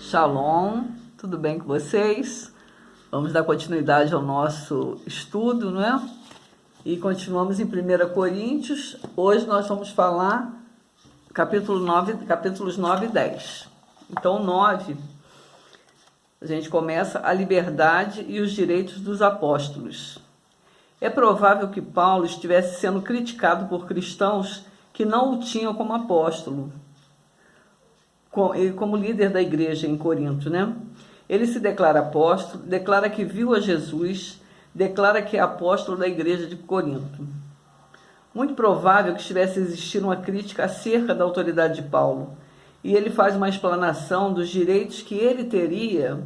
Shalom, tudo bem com vocês? Vamos dar continuidade ao nosso estudo, não é? E continuamos em 1 Coríntios. Hoje nós vamos falar capítulos 9 e 10. Então, 9, a gente começa a liberdade e os direitos dos apóstolos. É provável que Paulo estivesse sendo criticado por cristãos que não o tinham como apóstolo, como líder da igreja em Corinto, né? Ele se declara apóstolo, declara que viu a Jesus, declara que é apóstolo da igreja de Corinto. Muito provável que estivesse existindo uma crítica acerca da autoridade de Paulo, e ele faz uma explanação dos direitos que ele teria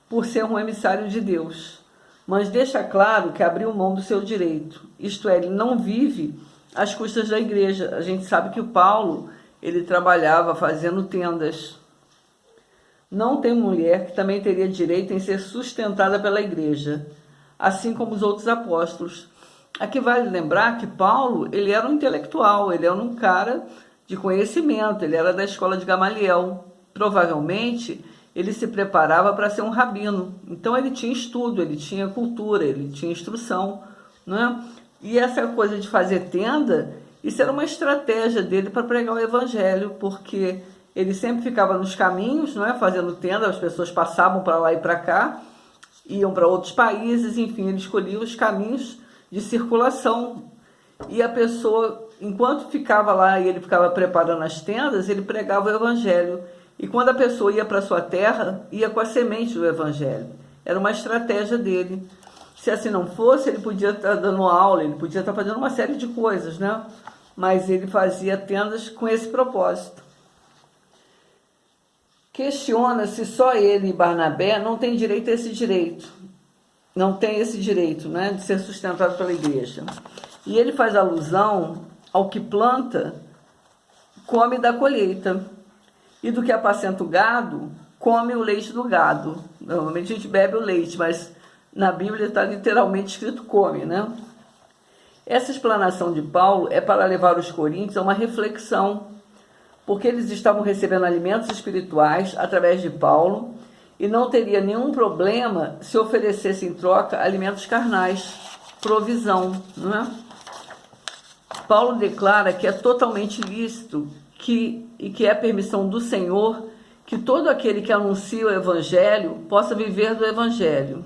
por ser um emissário de Deus, mas deixa claro que abriu mão do seu direito, isto é, ele não vive às custas da igreja. A gente sabe que o Paulo, ele trabalhava fazendo tendas. Não tem mulher que também teria direito em ser sustentada pela igreja, assim como os outros apóstolos. Aqui vale lembrar que Paulo, ele era um intelectual, ele era um cara de conhecimento, ele era da escola de Gamaliel. Provavelmente, ele se preparava para ser um rabino. Então, ele tinha estudo, ele tinha cultura, ele tinha instrução, né? E essa coisa de fazer tenda, isso era uma estratégia dele para pregar o evangelho, porque ele sempre ficava nos caminhos, não é, fazendo tenda, as pessoas passavam para lá e para cá, iam para outros países, enfim, ele escolhia os caminhos de circulação. E a pessoa, enquanto ficava lá e ele ficava preparando as tendas, ele pregava o evangelho. E quando a pessoa ia para sua terra, ia com a semente do evangelho. Era uma estratégia dele. Se assim não fosse, ele podia estar dando aula, ele podia estar fazendo uma série de coisas, né? Mas ele fazia tendas com esse propósito. Questiona se só ele e Barnabé não têm direito a esse direito. Não tem esse direito, né, de ser sustentado pela igreja. E ele faz alusão ao que planta, come da colheita. E do que apacenta o gado, come o leite do gado. Normalmente a gente bebe o leite, mas na Bíblia está literalmente escrito come, né? Essa explanação de Paulo é para levar os coríntios a uma reflexão, porque eles estavam recebendo alimentos espirituais através de Paulo e não teria nenhum problema se oferecesse em troca alimentos carnais, provisão, não é? Paulo declara que é totalmente lícito e que é permissão do Senhor que todo aquele que anuncia o Evangelho possa viver do Evangelho.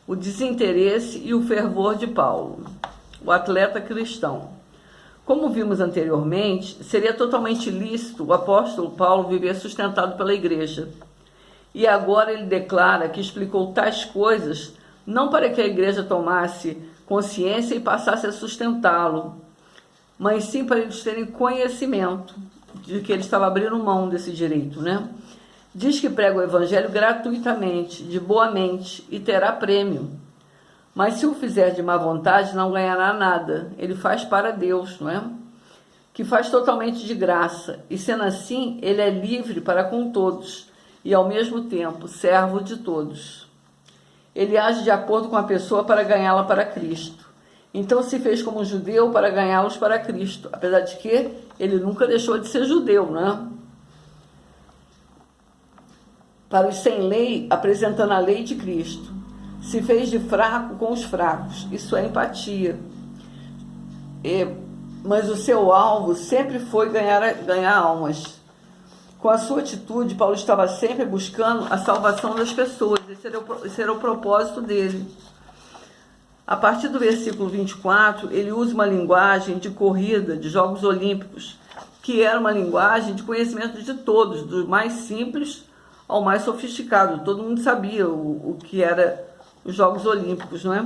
O desinteresse e o fervor de Paulo, o atleta cristão. Como vimos anteriormente, seria totalmente lícito o apóstolo Paulo viver sustentado pela igreja. E agora ele declara que explicou tais coisas não para que a igreja tomasse consciência e passasse a sustentá-lo, mas sim para eles terem conhecimento de que ele estava abrindo mão desse direito, né? Diz que prega o evangelho gratuitamente, de boa mente, e terá prêmio. Mas se o fizer de má vontade, não ganhará nada. Ele faz para Deus, não é? Que faz totalmente de graça. E sendo assim, ele é livre para com todos, e ao mesmo tempo, servo de todos. Ele age de acordo com a pessoa para ganhá-la para Cristo. Então se fez como judeu para ganhá-los para Cristo, apesar de que ele nunca deixou de ser judeu, né? Para os sem lei, apresentando a lei de Cristo. Se fez de fraco com os fracos, isso é empatia. Mas o seu alvo sempre foi ganhar almas. Com a sua atitude, Paulo estava sempre buscando a salvação das pessoas. Esse era o propósito dele. A partir do versículo 24, ele usa uma linguagem de corrida, de Jogos Olímpicos, que era uma linguagem de conhecimento de todos, do mais simples ao mais sofisticado. Todo mundo sabia o que era os Jogos Olímpicos, não é?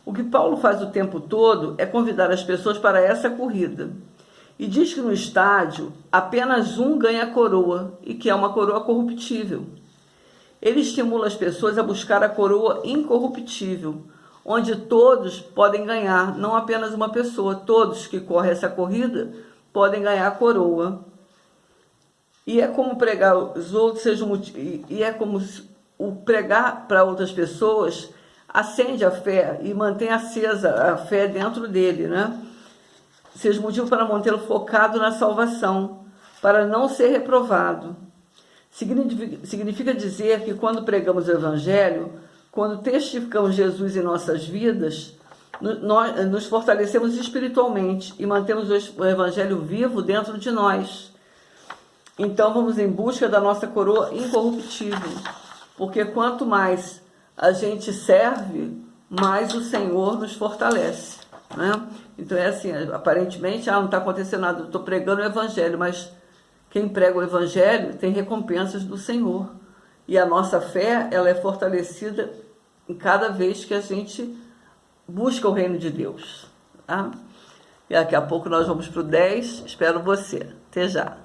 O que Paulo faz o tempo todo é convidar as pessoas para essa corrida. E diz que no estádio apenas um ganha a coroa, e que é uma coroa corruptível. Ele estimula as pessoas a buscar a coroa incorruptível, onde todos podem ganhar, não apenas uma pessoa. Todos que correm essa corrida podem ganhar a coroa. E é como pregar os outros é como o pregar para outras pessoas acende a fé e mantém acesa a fé dentro dele, né? Seja motivo para mantê-lo focado na salvação, para não ser reprovado. Significa dizer que quando pregamos o Evangelho, quando testificamos Jesus em nossas vidas, nós nos fortalecemos espiritualmente e mantemos o Evangelho vivo dentro de nós. Então vamos em busca da nossa coroa incorruptível, porque quanto mais a gente serve, mais o Senhor nos fortalece, né? Então é assim, aparentemente, não está acontecendo nada, eu estou pregando o Evangelho, mas quem prega o Evangelho tem recompensas do Senhor. E a nossa fé, ela é fortalecida em cada vez que a gente busca o reino de Deus. Tá? E daqui a pouco nós vamos para o 10. Espero você. Até já.